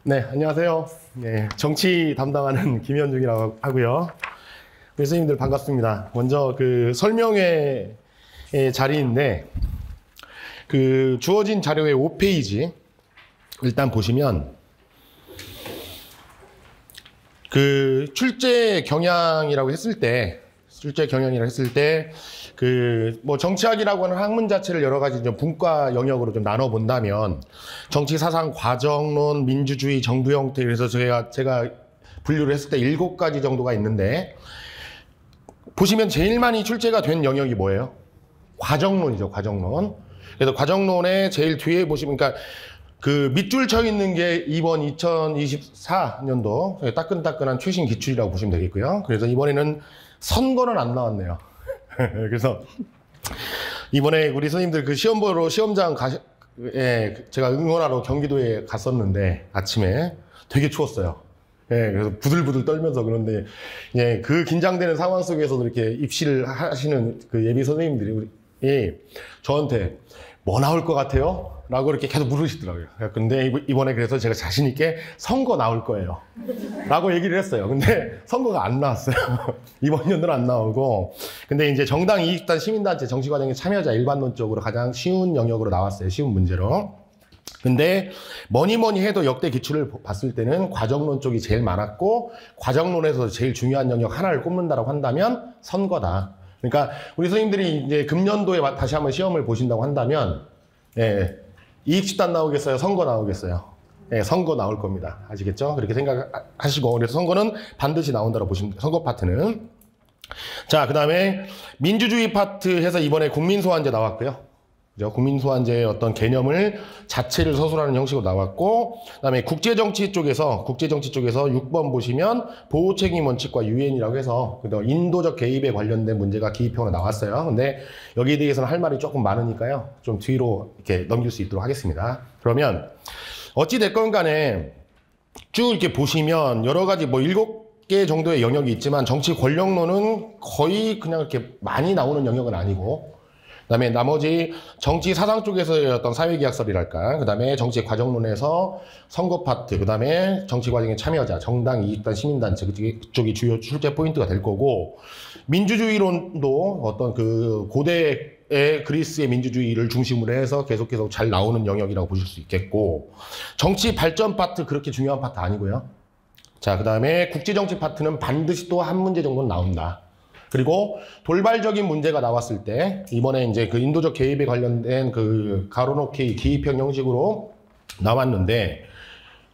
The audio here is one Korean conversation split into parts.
네, 안녕하세요. 네, 정치 담당하는 김현중이라고 하고요. 교수님들 반갑습니다. 먼저 그 설명회 자리인데 그 주어진 자료의 5페이지 일단 보시면 그 출제 경향이라고 했을 때 그 뭐 정치학이라고 하는 학문 자체를 여러 가지 좀 분과 영역으로 좀 나눠 본다면 정치 사상 과정론 민주주의 정부 형태 그래서 제가 분류를 했을 때 7가지 정도가 있는데 보시면 제일 많이 출제가 된 영역이 뭐예요? 과정론이죠, 과정론. 그래서 과정론의 제일 뒤에 보시면 그러니까 그 밑줄 쳐 있는 게 이번 2024년도 따끈따끈한 최신 기출이라고 보시면 되겠고요. 그래서 이번에는 선거는 안 나왔네요. 그래서 이번에 우리 선생님들 그 시험 보러 시험장 제가 응원하러 경기도에 갔었는데 아침에 되게 추웠어요. 예, 그래서 부들부들 떨면서 그런데 예, 그 긴장되는 상황 속에서도 이렇게 입시를 하시는 그 예비 선생님들이 저한테 뭐 나올 것 같아요? 라고 이렇게 계속 물으시더라고요. 근데 이번에 그래서 제가 자신있게 선거 나올 거예요. 라고 얘기를 했어요. 근데 선거가 안 나왔어요. 이번 연도는 안 나오고. 근데 이제 정당 이익단 시민단체 정치과정에 참여자 일반론적으로 가장 쉬운 영역으로 나왔어요. 쉬운 문제로. 근데 뭐니 해도 역대 기출을 봤을 때는 과정론 쪽이 제일 많았고 과정론에서 제일 중요한 영역 하나를 꼽는다고 한다면 선거다. 그러니까 우리 선생님들이 이제 금년도에 다시 한번 시험을 보신다고 한다면 예, 이익집단 나오겠어요? 선거 나오겠어요? 예, 선거 나올 겁니다. 아시겠죠? 그렇게 생각하시고 그래서 선거는 반드시 나온다고 보시면 돼요. 선거 파트는. 자, 그 다음에 민주주의 파트 해서 이번에 국민소환제 나왔고요. 그죠? 국민소환제의 어떤 개념을 자체를 서술하는 형식으로 나왔고 그다음에 국제정치 쪽에서 6번 보시면 보호책임 원칙과 유엔이라고 해서 인도적 개입에 관련된 문제가 기입형으로 나왔어요. 근데 여기에 대해서는 할 말이 조금 많으니까요. 좀 뒤로 이렇게 넘길 수 있도록 하겠습니다. 그러면 어찌 됐건 간에 쭉 이렇게 보시면 여러 가지 뭐 7개 정도의 영역이 있지만 정치 권력론은 거의 그냥 이렇게 많이 나오는 영역은 아니고 그다음에 나머지 정치 사상 쪽에서의 어떤 사회계약설이랄까, 그다음에 정치 과정론에서 선거 파트, 그다음에 정치 과정의 참여자, 정당, 이익단, 시민단체 그쪽이 주요 출제 포인트가 될 거고 민주주의론도 어떤 그 고대의 그리스의 민주주의를 중심으로 해서 계속해서 잘 나오는 영역이라고 보실 수 있겠고 정치 발전 파트 그렇게 중요한 파트 아니고요. 자, 그다음에 국제정치 파트는 반드시 또 한 문제 정도는 나온다. 그리고 돌발적인 문제가 나왔을 때 이번에 이제 그 인도적 개입에 관련된 그 가로놓기 기입형 형식으로 나왔는데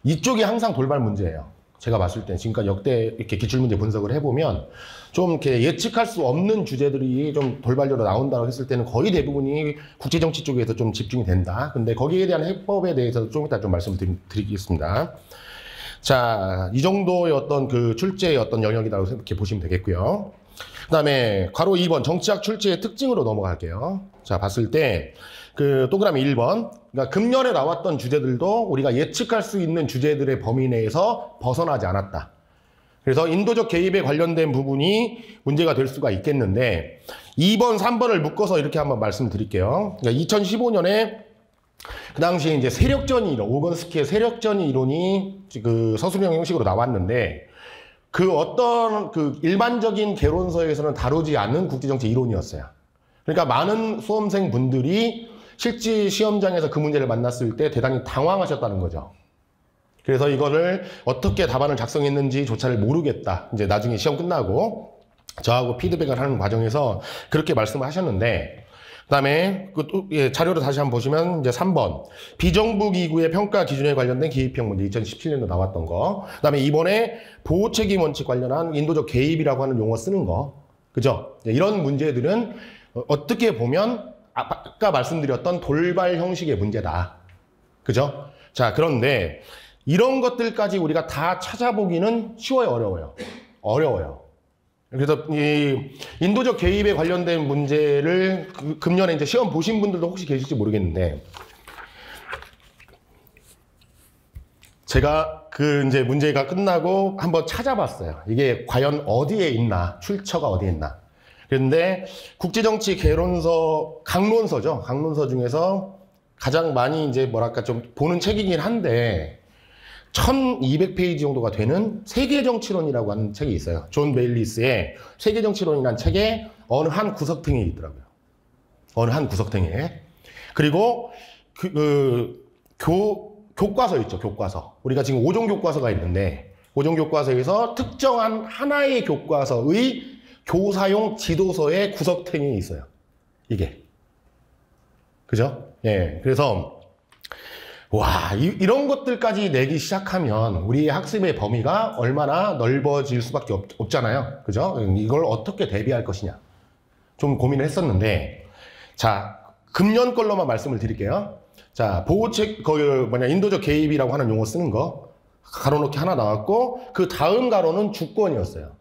이쪽이 항상 돌발 문제예요. 제가 봤을 때 지금까지 역대 이렇게 기출문제 분석을 해보면 좀 이렇게 예측할 수 없는 주제들이 좀 돌발적으로 나온다고 했을 때는 거의 대부분이 국제정치 쪽에서 좀 집중이 된다. 근데 거기에 대한 해법에 대해서 좀 이따 좀 말씀을 드리겠습니다. 자, 이 정도의 어떤 그 출제의 어떤 영역이라고 이렇게 보시면 되겠고요. 그 다음에 괄호 2번 정치학 출제의 특징으로 넘어갈게요. 자, 봤을 때 그 동그라미 1번 그러니까 금년에 나왔던 주제들도 우리가 예측할 수 있는 주제들의 범위 내에서 벗어나지 않았다. 그래서 인도적 개입에 관련된 부분이 문제가 될 수가 있겠는데 2번, 3번을 묶어서 이렇게 한번 말씀드릴게요. 그러니까 2015년에 그 당시에 이제 세력전 이론, 오건스키의 세력전 이론이 그 서술형 형식으로 나왔는데 그 어떤 그 일반적인 개론서에서는 다루지 않는 국제정치 이론이었어요. 그러니까 많은 수험생 분들이 실제 시험장에서 그 문제를 만났을 때 대단히 당황하셨다는 거죠. 그래서 이거를 어떻게 답안을 작성했는지조차를 모르겠다. 이제 나중에 시험 끝나고 저하고 피드백을 하는 과정에서 그렇게 말씀을 하셨는데 그다음에 자료를 다시 한번 보시면 이제 3번 비정부 기구의 평가 기준에 관련된 기입형 문제 2017년도 나왔던 거. 그다음에 이번에 보호책임 원칙 관련한 인도적 개입이라고 하는 용어 쓰는 거. 그죠? 이런 문제들은 어떻게 보면 아까 말씀드렸던 돌발 형식의 문제다. 그죠? 자, 그런데 이런 것들까지 우리가 다 찾아보기는 쉬워요, 어려워요? 어려워요. 그래서 이 인도적 개입에 관련된 문제를 금년에 이제 시험 보신 분들도 혹시 계실지 모르겠는데 제가 그 이제 문제가 끝나고 한번 찾아봤어요. 이게 과연 어디에 있나, 출처가 어디에 있나. 그런데 국제정치 개론서, 강론서죠. 강론서 중에서 가장 많이 이제 뭐랄까 좀 보는 책이긴 한데 1200페이지 정도가 되는 세계정치론이라고 하는 책이 있어요. 존 메일리스의 세계정치론이라는 책에 어느 한 구석탱이에 있더라고요. 어느 한 구석탱이에. 그리고 교과서 있죠, 교과서. 우리가 지금 5종 교과서가 있는데 5종 교과서에서 특정한 하나의 교과서의 교사용 지도서의 구석탱이에 있어요. 이게. 그죠? 예. 그래서 와, 이런 것들까지 내기 시작하면 우리의 학습의 범위가 얼마나 넓어질 수밖에 없잖아요. 그죠? 이걸 어떻게 대비할 것이냐. 좀 고민을 했었는데, 자, 금년 걸로만 말씀을 드릴게요. 자, 보호책, 인도적 개입이라고 하는 용어 쓰는 거, 가로놓기 하나 나왔고, 그 다음 가로는 주권이었어요.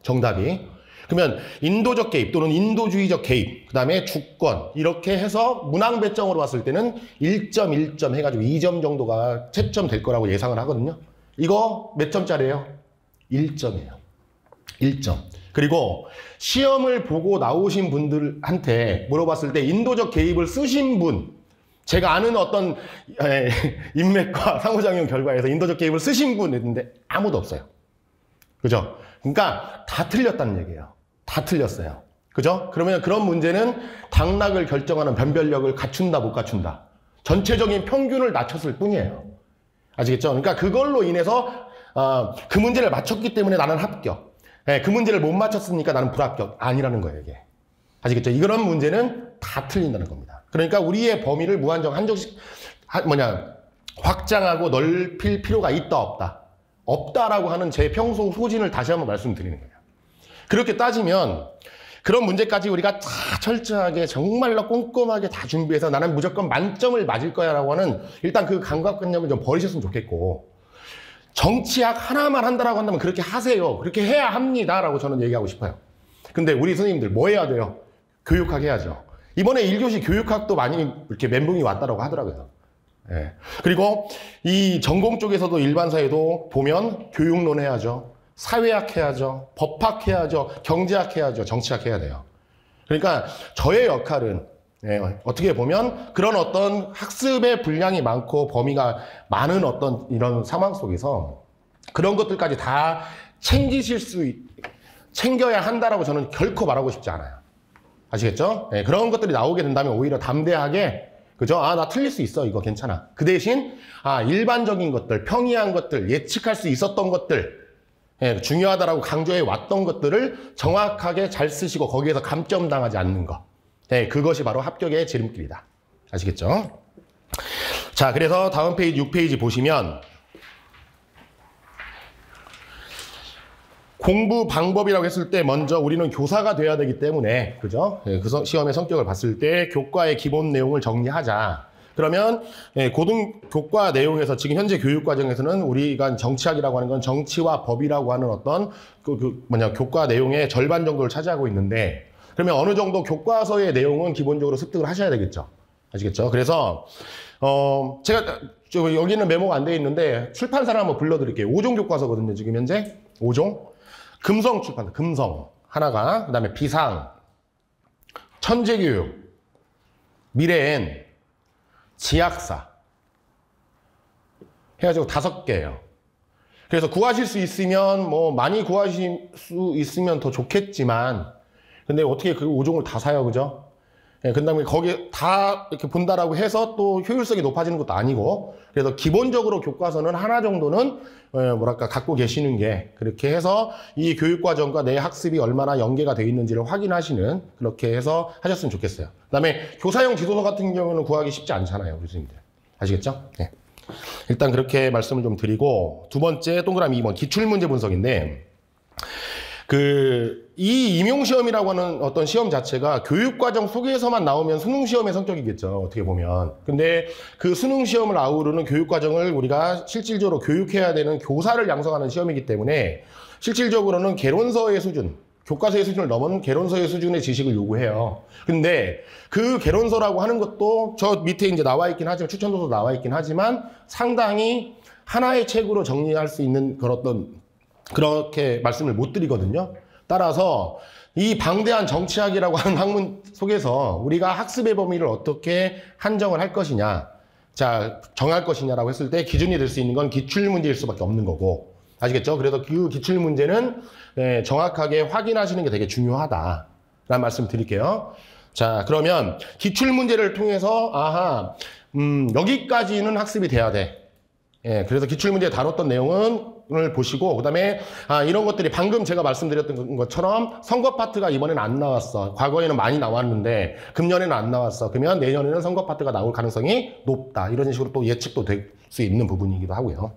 정답이. 그러면 인도적 개입 또는 인도주의적 개입, 그 다음에 주권, 이렇게 해서 문항 배점으로 봤을 때는 1점, 1점 해가지고 2점 정도가 채점 될 거라고 예상을 하거든요. 이거 몇 점짜리예요? 1점이에요. 1점. 그리고 시험을 보고 나오신 분들한테 물어봤을 때 인도적 개입을 쓰신 분, 제가 아는 어떤 인맥과 상호작용 결과에서 인도적 개입을 쓰신 분 있는데 아무도 없어요. 그죠? 그러니까 다 틀렸다는 얘기예요. 다 틀렸어요. 그죠? 그러면 그런 문제는 당락을 결정하는 변별력을 갖춘다, 못 갖춘다. 전체적인 평균을 낮췄을 뿐이에요. 아시겠죠? 그러니까 그걸로 인해서 그 문제를 맞췄기 때문에 나는 합격. 그 문제를 못 맞췄으니까 나는 불합격. 아니라는 거예요, 이게. 아시겠죠? 이런 문제는 다 틀린다는 겁니다. 그러니까 우리의 범위를 무한정 확장하고 넓힐 필요가 있다, 없다. 없다라고 하는 제 평소 소신을 다시 한번 말씀드리는 거예요. 그렇게 따지면 그런 문제까지 우리가 다 철저하게 정말로 꼼꼼하게 다 준비해서 나는 무조건 만점을 맞을 거야 라고 하는 일단 그 강박관념을 좀 버리셨으면 좋겠고, 정치학 하나만 한다라고 한다면 그렇게 하세요. 그렇게 해야 합니다 라고 저는 얘기하고 싶어요. 근데 우리 선생님들 뭐 해야 돼요? 교육학 해야죠. 이번에 1교시 교육학도 많이 이렇게 멘붕이 왔다라고 하더라고요. 예. 그리고 이 전공 쪽에서도 일반사에도 보면 교육론 해야죠. 사회학 해야죠. 법학 해야죠. 경제학 해야죠. 정치학 해야 돼요. 그러니까 저의 역할은 어떻게 보면 그런 어떤 학습의 분량이 많고 범위가 많은 어떤 이런 상황 속에서 그런 것들까지 다 챙겨야 한다라고 저는 결코 말하고 싶지 않아요. 아시겠죠? 그런 것들이 나오게 된다면 오히려 담대하게, 그죠? 나 틀릴 수 있어. 이거 괜찮아. 그 대신, 일반적인 것들, 평이한 것들, 예측할 수 있었던 것들, 중요하다라고 강조해 왔던 것들을 정확하게 잘 쓰시고 거기에서 감점당하지 않는 것. 그것이 바로 합격의 지름길이다. 아시겠죠? 자, 그래서 다음 페이지 6페이지 보시면 공부 방법이라고 했을 때 먼저 우리는 교사가 돼야 되기 때문에, 그죠? 그 시험의 성격을 봤을 때 교과의 기본 내용을 정리하자. 그러면 고등교과 내용에서 지금 현재 교육과정에서는 우리가 정치학이라고 하는 건 정치와 법이라고 하는 어떤 교과 내용의 절반 정도를 차지하고 있는데, 그러면 어느 정도 교과서의 내용은 기본적으로 습득을 하셔야 되겠죠. 아시겠죠? 그래서 제가 여기는 메모가 안 돼 있는데 출판사를 한번 불러드릴게요. 5종 교과서거든요. 지금 현재 5종. 금성 출판사, 금성 하나가, 그다음에 비상, 천재교육, 미래엔, 지약사 해가지고 5개예요. 그래서 구하실 수 있으면 많이 구하실 수 있으면 더 좋겠지만, 근데 어떻게 그 5종을 다 사요, 그죠? 그다음에 거기 다 이렇게 본다라고 해서 또 효율성이 높아지는 것도 아니고, 그래서 기본적으로 교과서는 하나 정도는 갖고 계시는 게, 그렇게 해서 이 교육과정과 내 학습이 얼마나 연계가 되어 있는지를 확인하시는, 그렇게 해서 하셨으면 좋겠어요. 그다음에 교사용 지도서 같은 경우는 구하기 쉽지 않잖아요, 교수님들. 아시겠죠? 네. 일단 그렇게 말씀을 좀 드리고, 두 번째 동그라미 2번 기출문제 분석인데, 이 임용시험이라고 하는 어떤 시험 자체가 교육과정 속에서만 나오면 수능시험의 성격이겠죠. 어떻게 보면. 근데 그 수능시험을 아우르는 교육과정을 우리가 실질적으로 교육해야 되는 교사를 양성하는 시험이기 때문에 실질적으로는 개론서의 수준, 교과서의 수준을 넘은 개론서의 수준의 지식을 요구해요. 근데 그 개론서라고 하는 것도 저 밑에 이제 나와 있긴 하지만, 추천도서 나와 있긴 하지만 상당히 하나의 책으로 정리할 수 있는 그렇게 말씀을 못 드리거든요. 따라서 이 방대한 정치학이라고 하는 학문 속에서 우리가 학습의 범위를 어떻게 한정을 할 것이냐. 자, 정할 것이냐라고 했을 때 기준이 될 수 있는 건 기출문제일 수밖에 없는 거고. 아시겠죠? 그래서 그 기출문제는 정확하게 확인하시는 게 되게 중요하다라는 말씀 드릴게요. 자, 그러면 기출문제를 통해서 아하, 여기까지는 학습이 돼야 돼. 예, 그래서 기출문제 다뤘던 내용을 보시고, 그 다음에, 이런 것들이 방금 제가 말씀드렸던 것처럼 선거 파트가 이번에는 안 나왔어. 과거에는 많이 나왔는데, 금년에는 안 나왔어. 그러면 내년에는 선거 파트가 나올 가능성이 높다. 이런 식으로 또 예측도 될 수 있는 부분이기도 하고요.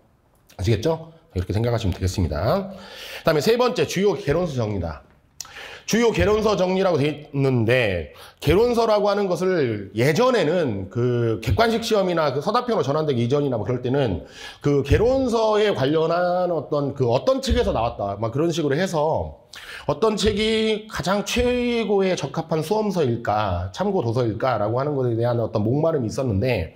아시겠죠? 이렇게 생각하시면 되겠습니다. 그 다음에 세 번째, 주요 개론서 정리다. 주요 개론서 정리라고 되어 있는데, 개론서라고 하는 것을 예전에는 그 객관식 시험이나 그 서답형으로 전환되기 이전이나 뭐 그럴 때는 그 개론서에 관련한 어떤 책에서 나왔다. 막 그런 식으로 해서 어떤 책이 가장 최고에 적합한 수험서일까, 참고 도서일까라고 하는 것에 대한 어떤 목마름이 있었는데,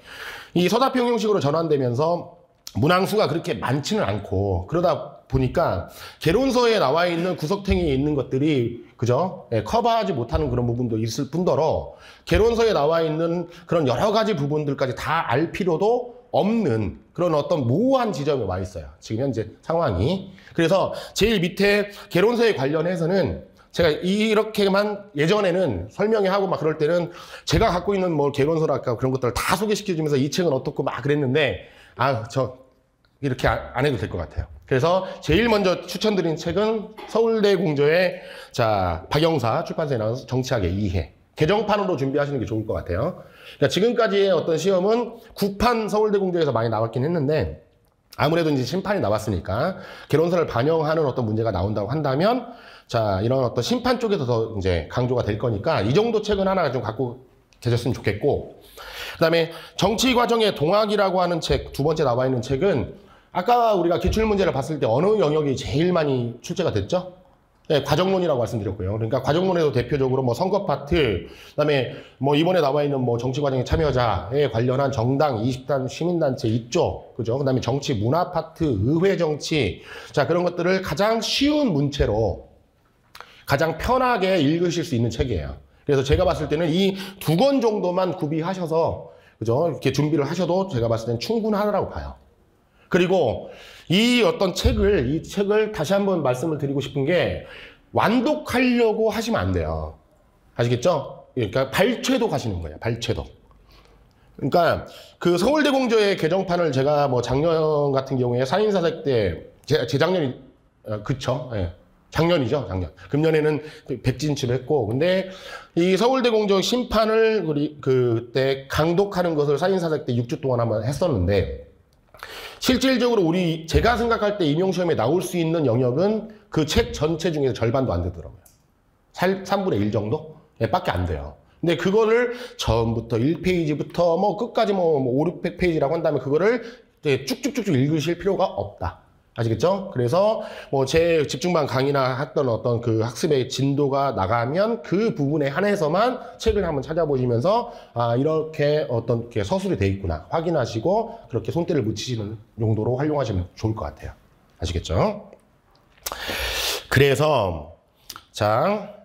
이 서답형 형식으로 전환되면서 문항수가 그렇게 많지는 않고, 그러다 보니까 개론서에 나와 있는 구석탱이에 있는 것들이 그죠? 예, 커버하지 못하는 그런 부분도 있을 뿐더러 개론서에 나와 있는 그런 여러 가지 부분들까지 다 알 필요도 없는 그런 어떤 모호한 지점에 와 있어요. 지금 현재 상황이. 그래서 제일 밑에 개론서에 관련해서는 제가 이렇게만 예전에는 설명하고 막 그럴 때는 제가 갖고 있는 뭐 개론서랄까 그런 것들을 다 소개시켜주면서 이 책은 어떻고 막 그랬는데 이렇게 안 해도 될 것 같아요. 그래서 제일 먼저 추천드린 책은 서울대 공조의 박영사 출판사에 나온 정치학의 이해. 개정판으로 준비하시는 게 좋을 것 같아요. 그러니까 지금까지의 어떤 시험은 구판 서울대 공조에서 많이 나왔긴 했는데 아무래도 이제 심판이 나왔으니까 개론서를 반영하는 어떤 문제가 나온다고 한다면 이런 어떤 심판 쪽에서 더 이제 강조가 될 거니까 이 정도 책은 하나 좀 갖고 계셨으면 좋겠고, 그다음에 정치 과정의 동학이라고 하는 책, 두 번째 나와 있는 책은 아까 우리가 기출문제를 봤을 때 어느 영역이 제일 많이 출제가 됐죠? 네, 과정론이라고 말씀드렸고요. 그러니까 과정론에도 대표적으로 뭐 선거 파트, 그다음에 뭐 이번에 나와 있는 뭐 정치 과정의 참여자에 관련한 정당, 20단 시민단체 이쪽, 그죠? 그다음에 정치 문화 파트, 의회 정치, 그런 것들을 가장 쉬운 문체로 가장 편하게 읽으실 수 있는 책이에요. 그래서 제가 봤을 때는 이 2권 정도만 구비하셔서, 그죠? 이렇게 준비를 하셔도 제가 봤을 때는 충분하다고 봐요. 그리고 이 책을 다시 한번 말씀을 드리고 싶은 게 완독하려고 하시면 안 돼요. 아시겠죠? 그러니까 발췌도 가시는 거예요. 발췌도. 그러니까 그 서울대 공조의 개정판을 제가 뭐 작년 같은 경우에 사인사색 때 재작년이 그쵸? 예. 작년이죠, 작년. 금년에는 백진치를 했고, 근데 이 서울대 공조 심판을 그때 강독하는 것을 사인사색 때 6주 동안 한번 했었는데, 실질적으로 제가 생각할 때 임용시험에 나올 수 있는 영역은 그 책 전체 중에서 절반도 안 되더라고요. 3분의 1 정도? 밖에 안 돼요. 근데 그거를 처음부터 1페이지부터 뭐 끝까지 뭐 5, 600페이지라고 한다면 그거를 쭉쭉쭉쭉 읽으실 필요가 없다. 아시겠죠? 그래서 뭐 제 집중반 강의나 했던 어떤 그 학습의 진도가 나가면 그 부분에 한해서만 책을 한번 찾아보시면서 이렇게 어떤 게 서술이 돼 있구나 확인하시고 그렇게 손때를 묻히시는 용도로 활용하시면 좋을 것 같아요. 아시겠죠? 그래서 제가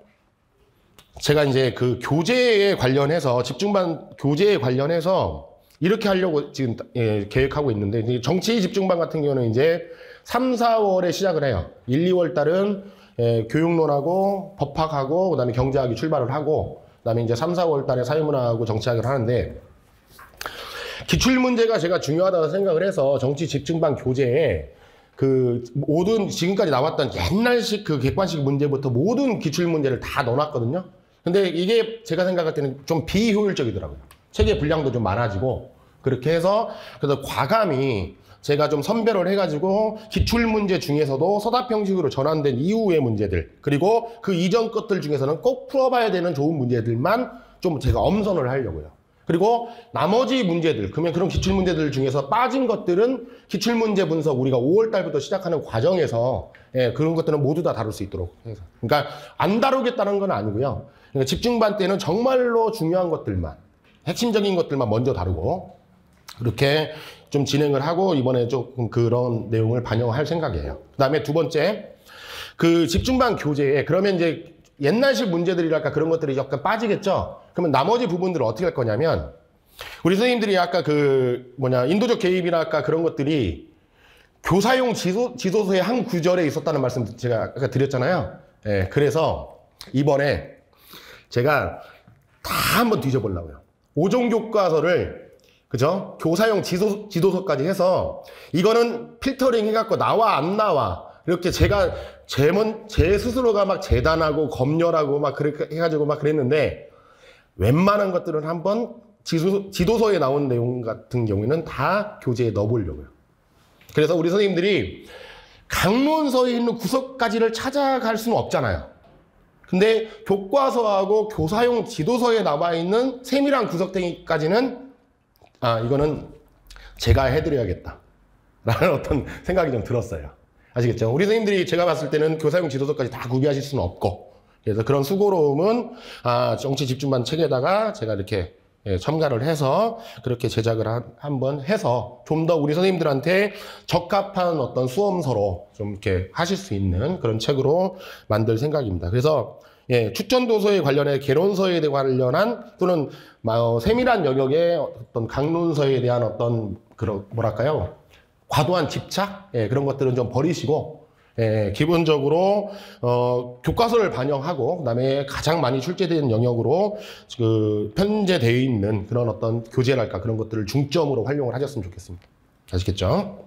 이제 그 교재에 관련해서 집중반 교재에 관련해서 이렇게 하려고 지금 계획하고 있는데, 정치 집중반 같은 경우는 이제 3, 4월에 시작을 해요. 1, 2월 달은 교육론하고 법학하고 그다음에 경제학이 출발을 하고, 그다음에 이제 3, 4월 달에 사회문화하고 정치학을 하는데, 기출문제가 제가 중요하다고 생각을 해서 정치 집중반 교재에 그 모든 지금까지 나왔던 옛날식 그 객관식 문제부터 모든 기출문제를 다 넣어놨거든요. 근데 이게 제가 생각할 때는 좀 비효율적이더라고요. 책의 분량도 좀 많아지고, 그렇게 해서 그래서 과감히 제가 좀 선별을 해가지고 기출문제 중에서도 서답 형식으로 전환된 이후의 문제들, 그리고 그 이전 것들 중에서는 꼭 풀어봐야 되는 좋은 문제들만 좀 제가 엄선을 하려고요. 그리고 나머지 문제들, 그런 기출문제들 중에서 빠진 것들은 기출문제 분석 우리가 5월 달부터 시작하는 과정에서 그런 것들은 모두 다 다룰 수 있도록 해서. 그러니까 안 다루겠다는 건 아니고요. 그러니까 집중반 때는 정말로 중요한 것들만, 핵심적인 것들만 먼저 다루고, 그렇게 좀 진행을 하고 이번에 조금 그런 내용을 반영할 생각이에요. 그 다음에 두 번째, 그 집중반 교재에 그러면 이제 옛날식 문제들이랄까 그런 것들이 약간 빠지겠죠? 그러면 나머지 부분들을 어떻게 할 거냐면, 우리 선생님들이 아까 인도적 개입이나 아까 그런 것들이 교사용 지도서의 한 구절에 있었다는 말씀 제가 아까 드렸잖아요. 예, 그래서 이번에 제가 다 한번 뒤져보려고요. 5종 교과서를, 그죠? 교사용 지도서까지 해서 이거는 필터링 해갖고 나와 안 나와. 이렇게 제가 제 스스로가 막 재단하고 검열하고 막 그렇게 해가지고 막 그랬는데 웬만한 것들은 한번 지도서에 나온 내용 같은 경우에는 다 교재에 넣어보려고요. 그래서 우리 선생님들이 강론서에 있는 구석까지를 찾아갈 수는 없잖아요. 근데 교과서하고 교사용 지도서에 나와 있는 세밀한 구석탱이까지는 이거는 제가 해드려야겠다 라는 어떤 생각이 좀 들었어요. 아시겠죠? 우리 선생님들이 제가 봤을 때는 교사용 지도서까지 다 구비하실 수는 없고, 그래서 그런 수고로움은 정치 집중반 책에다가 제가 이렇게 첨가를 해서 그렇게 제작을 한번 해서 좀 더 우리 선생님들한테 적합한 어떤 수험서로 좀 이렇게 하실 수 있는 그런 책으로 만들 생각입니다. 그래서 추천도서에 관련해 개론서에 관련한 또는 세밀한 영역의 어떤 강론서에 대한 어떤 그런 뭐랄까요? 과도한 집착? 그런 것들은 좀 버리시고 기본적으로 교과서를 반영하고 그다음에 가장 많이 출제되는 영역으로 편제되어 있는 그런 어떤 교재랄까 그런 것들을 중점으로 활용을 하셨으면 좋겠습니다. 아시겠죠?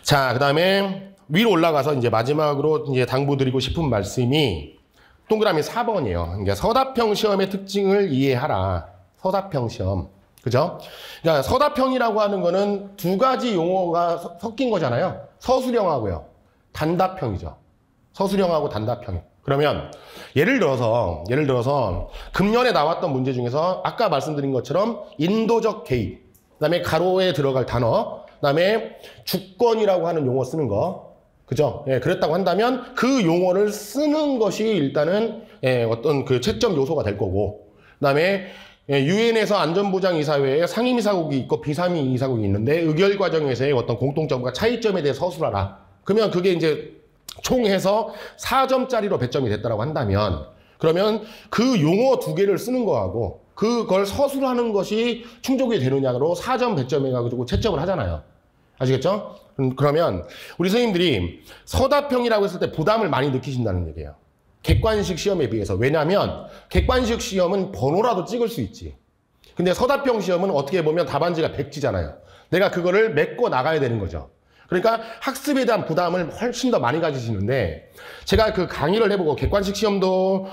자, 그다음에 위로 올라가서 이제 마지막으로 이제 당부드리고 싶은 말씀이 동그라미 4번이에요. 그러니까 서답형 시험의 특징을 이해하라. 서답형 시험. 그죠? 그러니까 서답형이라고 하는 거는 두 가지 용어가 섞인 거잖아요. 서술형하고요. 단답형이죠. 서술형하고 단답형. 그러면 예를 들어서 금년에 나왔던 문제 중에서 아까 말씀드린 것처럼 인도적 개입, 그다음에 가로에 들어갈 단어, 그다음에 주권이라고 하는 용어 쓰는 거, 그죠? 그랬다고 한다면 그 용어를 쓰는 것이 일단은 어떤 그 채점 요소가 될 거고, 그다음에 유엔에서 안전보장이사회에 상임이사국이 있고 비상임이사국이 있는데 의결 과정에서의 어떤 공통점과 차이점에 대해 서술하라. 그러면 그게 이제 총해서 4점짜리로 배점이 됐다고 한다면, 그러면 그 용어 두 개를 쓰는 거하고 그걸 서술하는 것이 충족이 되느냐로 4점 배점해가지고 채점을 하잖아요. 아시겠죠? 그러면 우리 선생님들이 서답형이라고 했을 때 부담을 많이 느끼신다는 얘기예요. 객관식 시험에 비해서. 왜냐하면 객관식 시험은 번호라도 찍을 수 있지. 근데 서답형 시험은 어떻게 보면 답안지가 백지잖아요. 내가 그거를 메꿔 나가야 되는 거죠. 그러니까 학습에 대한 부담을 훨씬 더 많이 가지시는데, 제가 그 강의를 해보고 객관식 시험도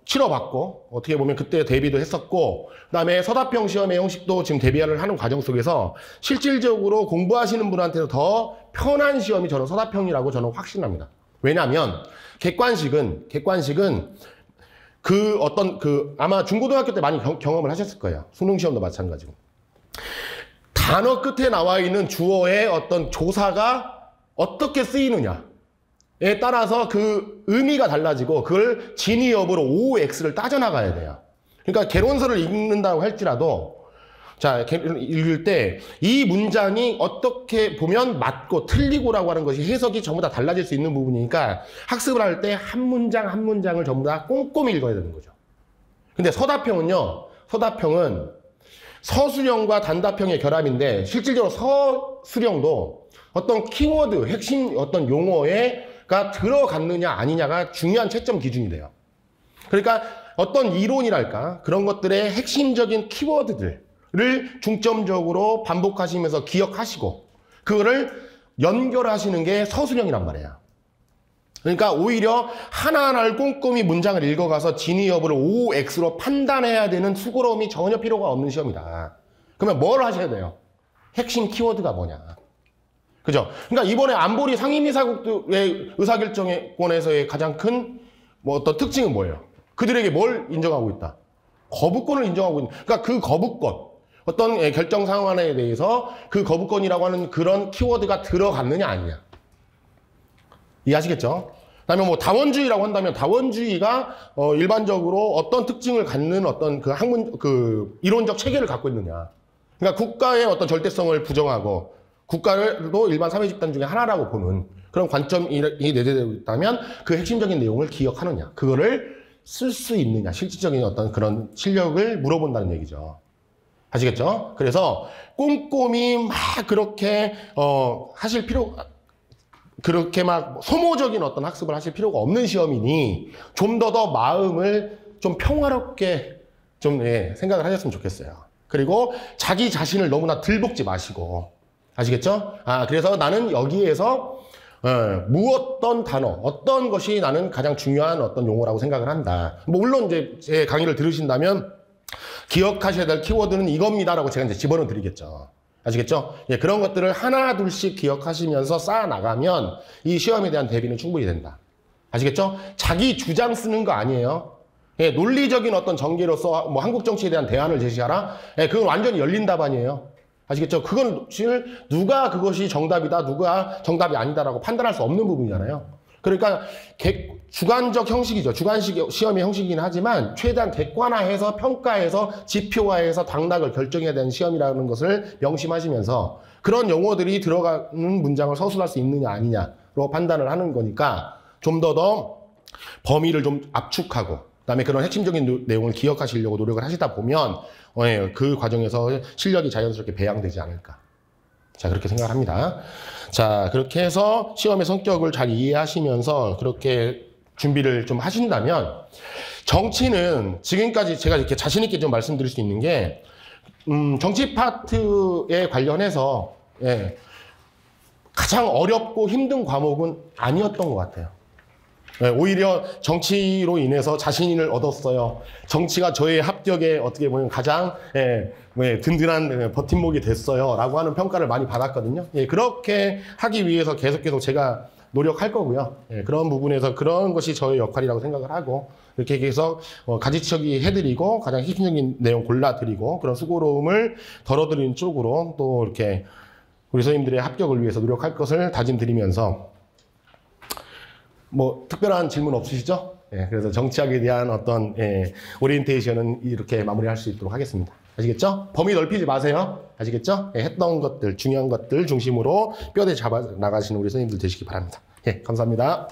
치러봤고 어떻게 보면 그때 대비도 했었고, 그다음에 서답형 시험의 형식도 지금 대비를 하는 과정 속에서 실질적으로 공부하시는 분한테도 더 편한 시험이 저는 서답형이라고 저는 확신합니다. 왜냐하면 객관식은 아마 중고등학교 때 많이 경험을 하셨을 거예요. 수능 시험도 마찬가지고. 단어 끝에 나와 있는 주어의 어떤 조사가 어떻게 쓰이느냐에 따라서 그 의미가 달라지고 그걸 진위 여부로 OX를 따져나가야 돼요. 그러니까 개론서를 읽는다고 할지라도 읽을 때 이 문장이 어떻게 보면 맞고 틀리고라고 하는 것이 해석이 전부 다 달라질 수 있는 부분이니까 학습을 할 때 한 문장 한 문장을 전부 다 꼼꼼히 읽어야 되는 거죠. 근데 서답형은 서술형과 단답형의 결합인데, 실질적으로 서술형도 어떤 키워드, 핵심 어떤 용어가 들어갔느냐 아니냐가 중요한 채점 기준이 돼요. 그러니까 어떤 이론이랄까 그런 것들의 핵심적인 키워드들을 중점적으로 반복하시면서 기억하시고 그거를 연결하시는 게 서술형이란 말이에요. 그러니까 오히려 하나하나를 꼼꼼히 문장을 읽어가서 진위 여부를 OX로 판단해야 되는 수고로움이 전혀 필요가 없는 시험이다. 그러면 뭘 하셔야 돼요? 핵심 키워드가 뭐냐. 그죠? 그러니까 이번에 안보리 상임이사국의 의사결정권에서의 가장 큰 어떤 특징은 뭐예요? 그들에게 뭘 인정하고 있다? 거부권을 인정하고 있는. 그러니까 그 거부권, 어떤 결정 상황에 대해서 그 거부권이라고 하는 그런 키워드가 들어갔느냐 아니냐. 이해하시겠죠? 그다음에 뭐 다원주의라고 한다면 다원주의가 일반적으로 어떤 특징을 갖는 어떤 그 이론적 체계를 갖고 있느냐. 그러니까 국가의 어떤 절대성을 부정하고 국가도 일반 사회 집단 중에 하나라고 보는 그런 관점이 내재되고 있다면 그 핵심적인 내용을 기억하느냐. 그거를 쓸 수 있느냐. 실질적인 어떤 그런 실력을 물어본다는 얘기죠. 아시겠죠? 그래서 꼼꼼히 막 그렇게 하실 필요 그렇게 막 소모적인 어떤 학습을 하실 필요가 없는 시험이니 좀 더 마음을 좀 평화롭게 좀 생각을 하셨으면 좋겠어요. 그리고 자기 자신을 너무나 들볶지 마시고 아시겠죠? 그래서 나는 여기에서 무엇던 단어, 어떤 것이 나는 가장 중요한 어떤 용어라고 생각을 한다. 뭐 물론 이제 제 강의를 들으신다면 기억하셔야 될 키워드는 이겁니다라고 제가 이제 집어넣어 드리겠죠. 아시겠죠? 예, 그런 것들을 하나 둘씩 기억하시면서 쌓아 나가면 이 시험에 대한 대비는 충분히 된다. 아시겠죠? 자기 주장 쓰는 거 아니에요. 예, 논리적인 어떤 전개로서 뭐 한국 정치에 대한 대안을 제시하라. 예, 그건 완전히 열린 답안이에요. 아시겠죠? 그건 누가 그것이 정답이다, 누가 정답이 아니다라고 판단할 수 없는 부분이잖아요. 그러니까 주관적 형식이죠. 주관식 시험의 형식이긴 하지만 최대한 객관화해서 평가해서 지표화해서 당락을 결정해야 되는 시험이라는 것을 명심하시면서 그런 용어들이 들어가는 문장을 서술할 수 있느냐 아니냐로 판단을 하는 거니까 좀 더 범위를 좀 압축하고 그다음에 그런 핵심적인 내용을 기억하시려고 노력을 하시다 보면 그 과정에서 실력이 자연스럽게 배양되지 않을까. 자, 그렇게 생각을 합니다. 자, 그렇게 해서 시험의 성격을 잘 이해하시면서 그렇게 준비를 좀 하신다면 정치는 지금까지 제가 이렇게 자신 있게 좀 말씀드릴 수 있는 게 정치 파트에 관련해서 가장 어렵고 힘든 과목은 아니었던 것 같아요. 오히려 정치로 인해서 자신을 얻었어요. 정치가 저의 합격에 어떻게 보면 가장 든든한 버팀목이 됐어요. 라고 하는 평가를 많이 받았거든요. 그렇게 하기 위해서 계속 제가 노력할 거고요. 그런 부분에서 그런 것이 저의 역할이라고 생각을 하고 이렇게 해서 가지치기 해드리고 가장 핵심적인 내용 골라드리고 그런 수고로움을 덜어드리는 쪽으로 또 이렇게 우리 선생님들의 합격을 위해서 노력할 것을 다짐드리면서 뭐 특별한 질문 없으시죠? 그래서 정치학에 대한 어떤 오리엔테이션은 이렇게 마무리할 수 있도록 하겠습니다. 아시겠죠? 범위 넓히지 마세요. 아시겠죠? 했던 것들, 중요한 것들 중심으로 뼈대 잡아 나가시는 우리 선생님들 되시기 바랍니다. 감사합니다.